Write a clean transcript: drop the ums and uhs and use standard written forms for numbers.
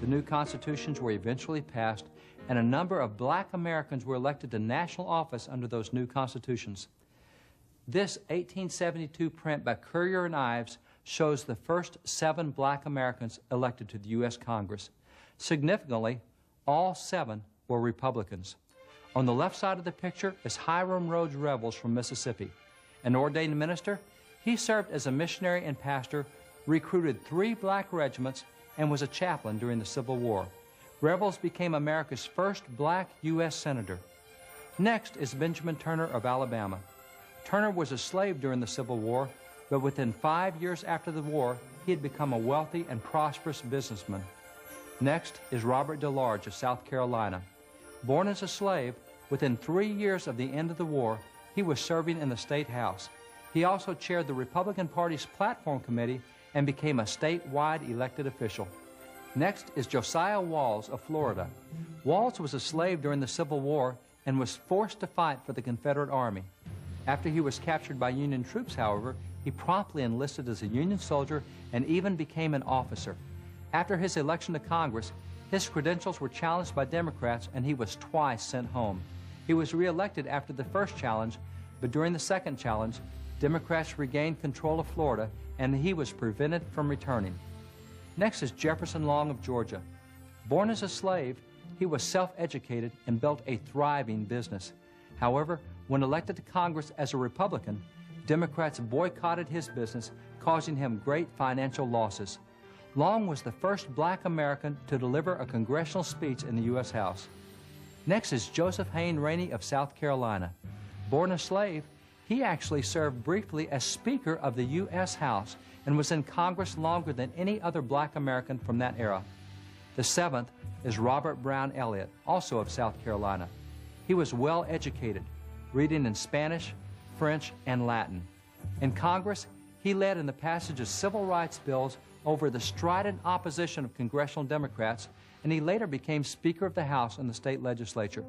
The new constitutions were eventually passed, and a number of black Americans were elected to national office under those new constitutions. This 1872 print by Currier and Ives shows the first 7 black Americans elected to the U.S. Congress. Significantly, all 7 were Republicans. On the left side of the picture is Hiram Rhodes Revels from Mississippi. An ordained minister, he served as a missionary and pastor, recruited 3 black regiments, and was a chaplain during the Civil War. Revels became America's first black U.S. Senator. Next is Benjamin Turner of Alabama. Turner was a slave during the Civil War, but within 5 years after the war, he had become a wealthy and prosperous businessman. Next is Robert DeLarge of South Carolina. Born as a slave, within 3 years of the end of the war, he was serving in the State House. He also chaired the Republican Party's Platform Committee and became a statewide elected official. Next is Josiah Walls of Florida. Walls was a slave during the Civil War and was forced to fight for the Confederate Army. After he was captured by Union troops, however, he promptly enlisted as a Union soldier and even became an officer. After his election to Congress, his credentials were challenged by Democrats and he was twice sent home. He was reelected after the first challenge, but during the second challenge, Democrats regained control of Florida and he was prevented from returning. Next is Jefferson Long of Georgia. Born as a slave, he was self-educated and built a thriving business. However, when elected to Congress as a Republican, Democrats boycotted his business, causing him great financial losses. Long was the first black American to deliver a congressional speech in the U.S. House. Next is Joseph Hayne Rainey of South Carolina. Born a slave, he actually served briefly as Speaker of the U.S. House and was in Congress longer than any other black American from that era. The 7th is Robert Brown Elliott, also of South Carolina. He was well educated, reading in Spanish, French, and Latin. In Congress, he led in the passage of civil rights bills over the strident opposition of congressional Democrats, and he later became Speaker of the House in the state legislature.